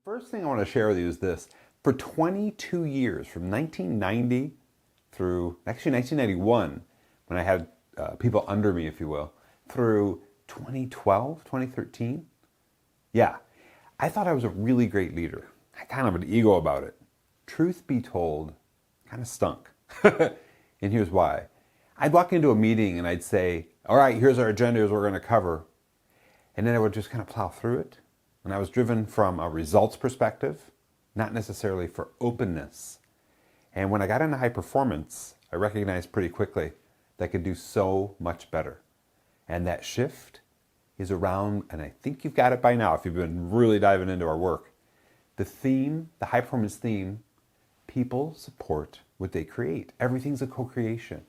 First thing I want to share with you is this. For 22 years, from 1990 through, actually 1991, when I had people under me, if you will, through 2012, 2013, yeah, I thought I was a really great leader. I kind of had an ego about it. Truth be told, kind of stunk. And here's why. I'd walk into a meeting and I'd say, all right, here's our agenda, here's what we're going to cover. And then I would just kind of plow through it. And I was driven from a results perspective, not necessarily for openness. And when I got into high performance, I recognized pretty quickly that I could do so much better. And that shift is around, and I think you've got it by now if you've been really diving into our work. The theme, the high performance theme, people support what they create. Everything's a co-creation.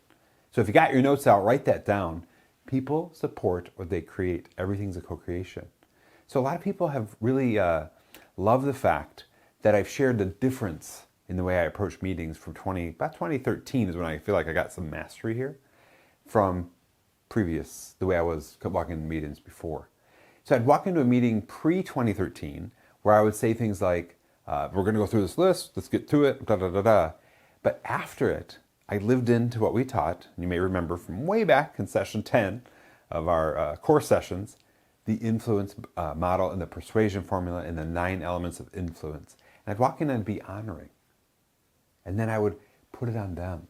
So if you got your notes out, write that down. People support what they create. Everything's a co-creation. So a lot of people have really loved the fact that I've shared the difference in the way I approach meetings from about 2013 is when I feel like I got some mastery here from the way I was walking into meetings before. So I'd walk into a meeting pre-2013 where I would say things like, we're going to go through this list, let's get to it, da da da da. But after it, I lived into what we taught, and you may remember from way back in session 10 of our core sessions, the influence model and the persuasion formula and the 9 elements of influence. And I'd walk in and be honoring. And then I would put it on them.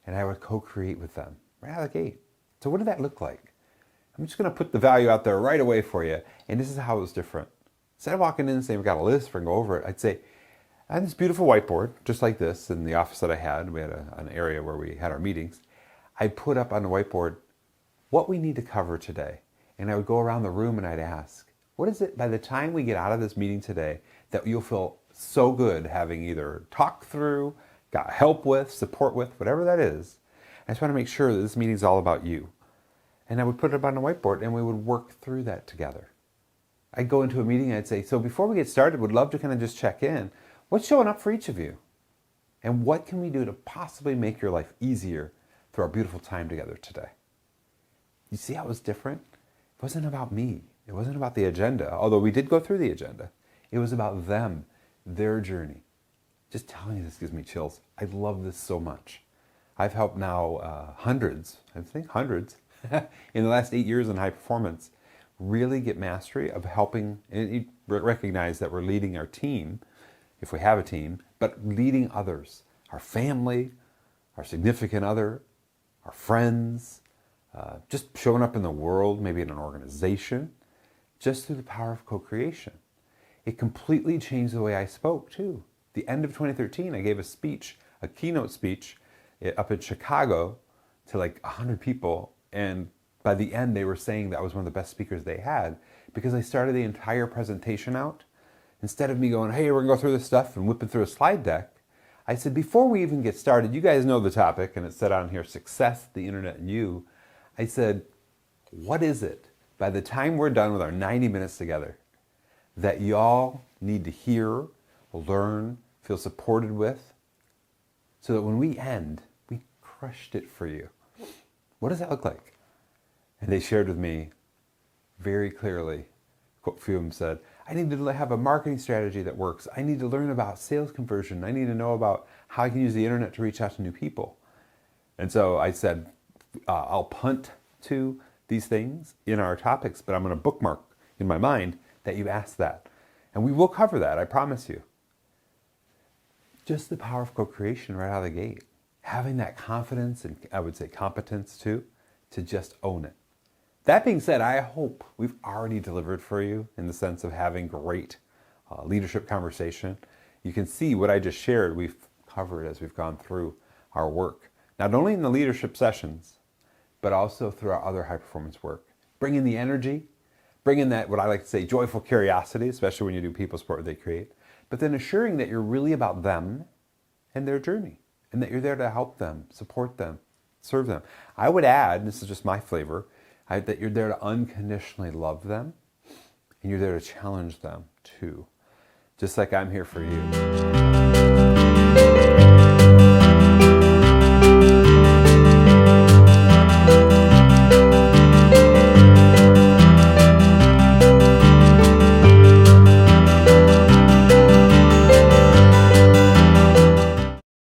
And I would co-create with them right out of the gate. So what did that look like? I'm just going to put the value out there right away for you. And this is how it was different. Instead of walking in and saying, we've got a list, we're going to go over it, I'd say, I had this beautiful whiteboard, just like this, in the office that I had. We had an area where we had our meetings. I'd put up on the whiteboard what we need to cover today. And I would go around the room and I'd ask, what is it by the time we get out of this meeting today that you'll feel so good having either talked through, got help with, support with, whatever that is. I just want to make sure that this meeting's all about you. And I would put it up on the whiteboard and we would work through that together. I'd go into a meeting and I'd say, so before we get started, would love to kind of just check in. What's showing up for each of you? And what can we do to possibly make your life easier through our beautiful time together today? You see how it was different? It wasn't about me. It wasn't about the agenda, although we did go through the agenda. It was about them, their journey. Just telling you this gives me chills. I love this so much. I've helped now hundreds in the last 8 years in high performance, really get mastery of helping and recognize that we're leading our team, if we have a team, but leading others, our family, our significant other, our friends, just showing up in the world, maybe in an organization, just through the power of co-creation. It completely changed the way I spoke too. The end of 2013, I gave a speech, a keynote speech up in Chicago to like 100 people. And by the end, they were saying that I was one of the best speakers they had because I started the entire presentation out. Instead of me going, hey, we're going to go through this stuff and whipping through a slide deck, I said, before we even get started, you guys know the topic, and it said on here, success, the internet, and you. I said, what is it, by the time we're done with our 90 minutes together, that y'all need to hear, learn, feel supported with, so that when we end, we crushed it for you? What does that look like? And they shared with me very clearly. A few of them said, I need to have a marketing strategy that works. I need to learn about sales conversion. I need to know about how I can use the internet to reach out to new people. And so I said, I'll punt to these things in our topics, but I'm going to bookmark in my mind that you asked that. And we will cover that, I promise you. Just the power of co-creation right out of the gate. Having that confidence and I would say competence too, to just own it. That being said, I hope we've already delivered for you in the sense of having great leadership conversation. You can see what I just shared we've covered as we've gone through our work. Not only in the leadership sessions, but also through our other high performance work. Bring in the energy, bring in that, what I like to say, joyful curiosity, especially when you do people support what they create, but then assuring that you're really about them and their journey, and that you're there to help them, support them, serve them. I would add, this is just my flavor, that you're there to unconditionally love them, and you're there to challenge them too. Just like I'm here for you.